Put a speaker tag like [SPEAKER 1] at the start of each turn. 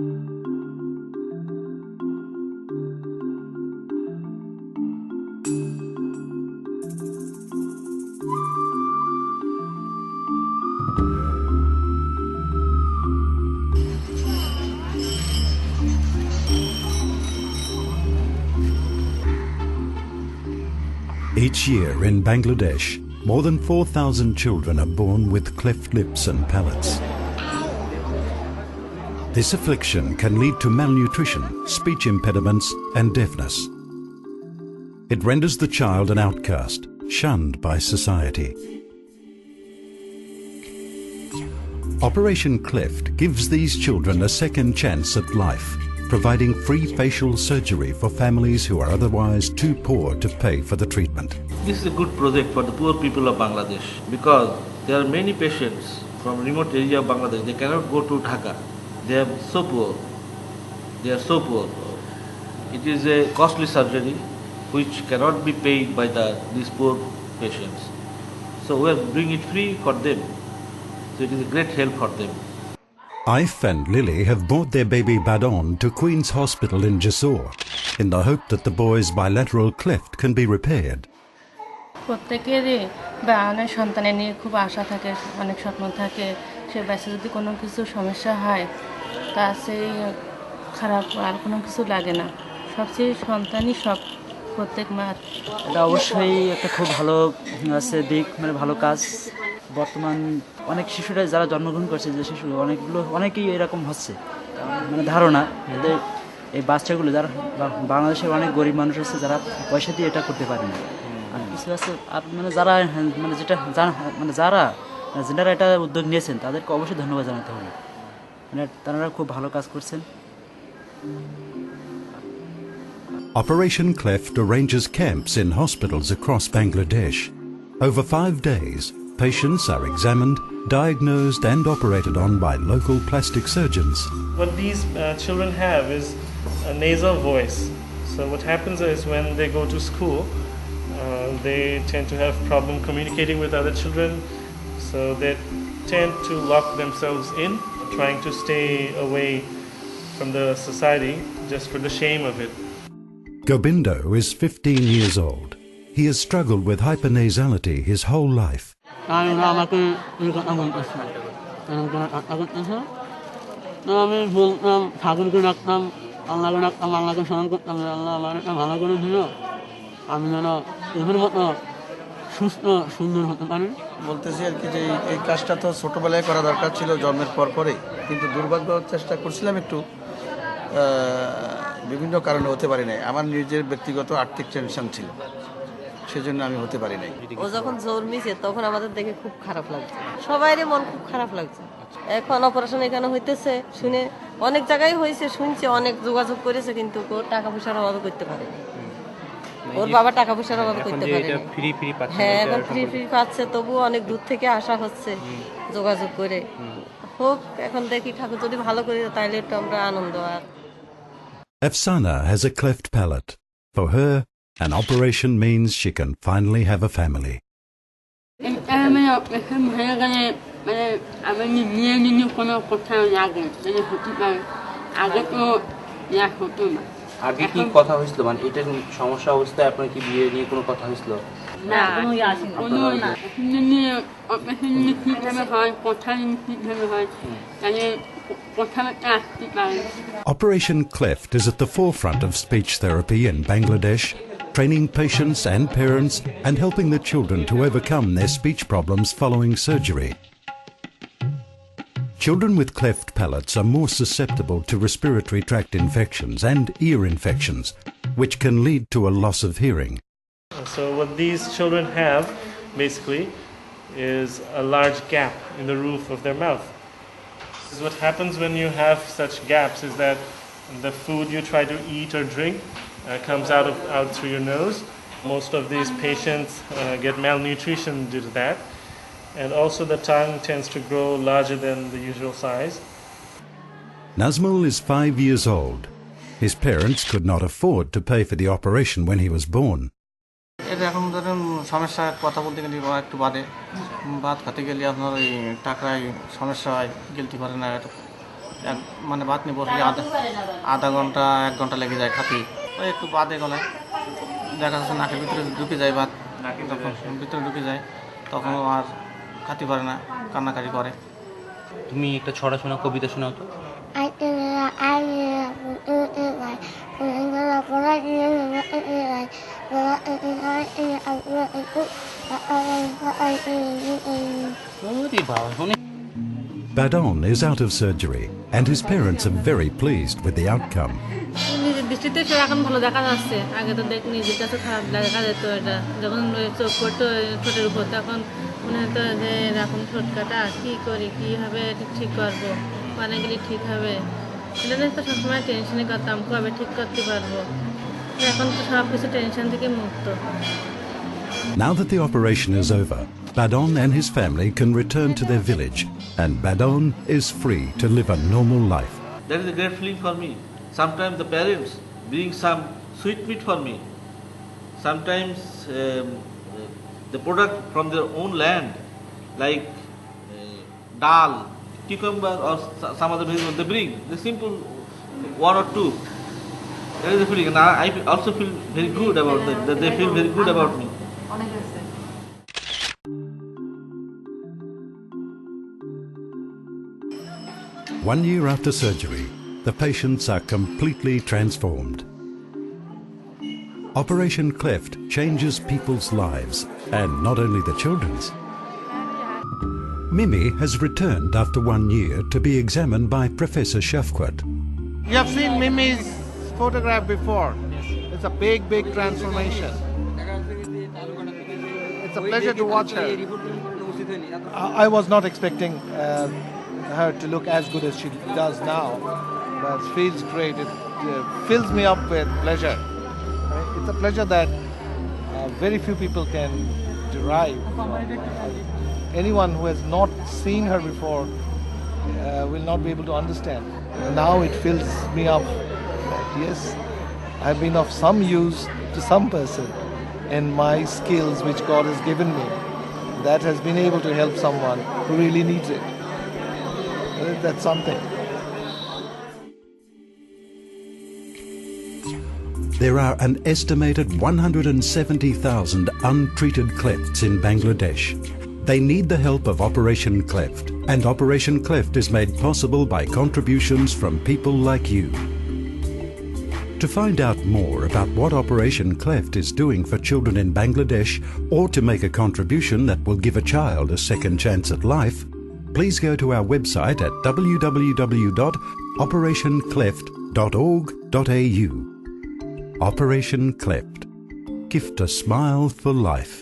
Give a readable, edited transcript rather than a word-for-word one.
[SPEAKER 1] Each year in Bangladesh, more than 4,000 children are born with cleft lips and palates. This affliction can lead to malnutrition, speech impediments and deafness. It renders the child an outcast, shunned by society. Operation Cleft gives these children a second chance at life, providing free facial surgery for families who are otherwise too poor to pay for the treatment.
[SPEAKER 2] This is a good project for the poor people of Bangladesh because there are many patients from remote area of Bangladesh. They cannot go to Dhaka. They are so poor. They are so poor. It is a costly surgery which cannot be paid by these poor patients. So we are doing it free for them. So it is a great help for them.
[SPEAKER 1] Aif and Lily have brought their baby Badon to Queen's Hospital in Jessore in the hope that the boy's bilateral cleft can be repaired.
[SPEAKER 3] প্রত্যেকেরই অনেক সন্তানের নিয়ে খুব আশা থাকে, অনেক স্বপ্ন থাকে। সে বাচ্চা যদি কোনো কিছু সমস্যা হয় তা সেই খারাপ আর কোনো কিছু লাগে না। সবচেয়ে সন্তানই সব প্রত্যেক মার।
[SPEAKER 4] এটা অবশ্যই একটা খুব ভালো আছে দিক, মানে ভালো কাজ। বর্তমান অনেক শিশুরা যারা জন্মগ্রহণ করছে, যে শিশু অনেকেই এরকম হচ্ছে, মানে ধারণা এদের এই বাচ্চাগুলো যারা বাংলাদেশের অনেক গরিব মানুষ আছে যারা পয়সা দিয়ে এটা করতে পারে না। আর কিছু আছে আর মানে যারা মানে যেটা মানে যারা এটা উদ্যোগ নিয়েছেন তাদেরকে অবশ্যই ধন্যবাদ জানাতে হবে, মানে তারা খুব ভালো কাজ করছেন।
[SPEAKER 1] Operation Cleft arranges camps in hospitals across Bangladesh. Over 5 days, patients are examined, diagnosed and operated on by local plastic surgeons.
[SPEAKER 5] What these children have is a nasal voice. So what happens is when they go to school, they tend to have problem communicating with other children. So they tend to lock themselves in, trying to stay away from the society just for the shame of it.
[SPEAKER 1] Gobindo is 15 years old. He has struggled with hypernasality his whole life.
[SPEAKER 6] বলতেছি আর কি যে এই কাজটা তো ছোটবেলায় করা দরকার ছিল, জন্মের পরে, কিন্তু দুর্ভাগ্য চেষ্টা করছিলাম একটু, বিভিন্ন কারণে হতে পারি নাই। আমার নিজের ব্যক্তিগত আর্থিক টেনশন ছিল, সেজন্য আমি হতে পারি নাই।
[SPEAKER 7] ও যখন জন্মেছে তখন আমাদের দেখে খুব খারাপ লাগছে, সবাইরই মন খুব খারাপ লাগছে। এখন অপারেশন এখানে হইতেছে শুনে অনেক জায়গায় হয়েছে, শুনছে অনেক যোগাযোগ করেছে, কিন্তু ওর টাকা পয়সার অভাবে করতে পারেনি। ওর বাবা টাকা পয়সার অভাবে করতে পারেনি। হ্যাঁ, এখন ফ্রি পাচ্ছে, তবুও অনেক দূর থেকে আসা হচ্ছে যোগাযোগ করে। হোক, এখন দেখি ঠাকুর যদি ভালো করে তাইলে একটু আমরা আনন্দ। আর
[SPEAKER 1] Afsana has a cleft palate. For her, an operation means she can finally have a family.
[SPEAKER 8] আগে কি কথা হয়েছিল, মানে এটা সমস্যা অবস্থায় আপনার কি বিয়ে নিয়ে কোনো কথা হয়েছিল?
[SPEAKER 7] না, কোনো
[SPEAKER 1] Operation Cleft is at the forefront of speech therapy in Bangladesh, training patients and parents and helping the children to overcome their speech problems following surgery. Children with cleft palates are more susceptible to respiratory tract infections and ear infections, which can lead to a loss of hearing.
[SPEAKER 5] So what these children have basically is a large gap in the roof of their mouth. What happens when you have such gaps is that the food you try to eat or drink comes out through your nose. Most of these patients get malnutrition due to that, and also the tongue tends to grow larger than the usual size.
[SPEAKER 1] Nazmul is 5 years old. His parents could not afford to pay for the operation when he was born.
[SPEAKER 6] এটা এখন ধরেন সমস্যা, কথা বলতে গেলে একটু ভাত খেতে গেলে আপনার ওই টাকায় সমস্যা হয়, গেলতে পারে না, মানে ভাত নিয়ে বসলে আধা ঘন্টা 1 ঘন্টা লেগে যায় খাতি। ওই একটু বাদে গলায় দেখা যাচ্ছে নাকের ভিতরে ঢুকে যায় ভাত, তখন ভিতরে ঢুকে যায়, তখন আর খাতি পারে না, কান্নাকাটি করে।
[SPEAKER 8] তুমি একটা ছড়া শোনা, কবিতা শোনাও তো।
[SPEAKER 1] Badon is out of surgery and his parents are very pleased with the outcome.
[SPEAKER 3] নিজের দৃষ্টিতে সে এখন ভালো দেখা যাচ্ছে, আগে তো দেখ নিজের কাছে খারাপ দেখা যেত। এটা যখন চোখ পড়তো ঠোঁটের উপর, তখন মনে হতো যে এরকম ঠোঁট কাটা কী করি, কীভাবে ঠিক করবো, পানে গেলে ঠিক হবে। এটা নিয়ে তো সবসময় টেনশনই করতাম, কবে ঠিক করতে পারবো। এখন তো সব কিছু টেনশন থেকে মুক্ত।
[SPEAKER 1] Now that the operation is over, Badon and his family can return to their village and Badon is free to live a normal life.
[SPEAKER 2] That is a great feeling for me. Sometimes the parents bring some sweet meat for me. Sometimes the product from their own land, like dal, cucumber or some other vegetable they bring. The simple 1 or 2. That is the feeling, and I also feel very good about them. That they feel very good about me.
[SPEAKER 1] One year after surgery, the patients are completely transformed. Operation Cleft changes people's lives, and not only the children's. Mimi has returned after 1 year to be examined by Professor Shafquat.
[SPEAKER 9] You have seen Mimi's photograph before. It's a big transformation. It's a pleasure to watch her. I was not expecting her to look as good as she does now, but it feels great. It fills me up with pleasure. It's a pleasure that very few people can derive. Anyone who has not seen her before will not be able to understand. Now it fills me up that yes, I've been of some use to some person, and my skills which God has given me, that has been able to help someone who really needs it. That's something.
[SPEAKER 1] There are an estimated 170,000 untreated clefts in Bangladesh. They need the help of Operation Cleft, and Operation Cleft is made possible by contributions from people like you. To find out more about what Operation Cleft is doing for children in Bangladesh, or to make a contribution that will give a child a second chance at life, please go to our website at www.operationcleft.org.au. Operation Cleft. Gift a smile for life.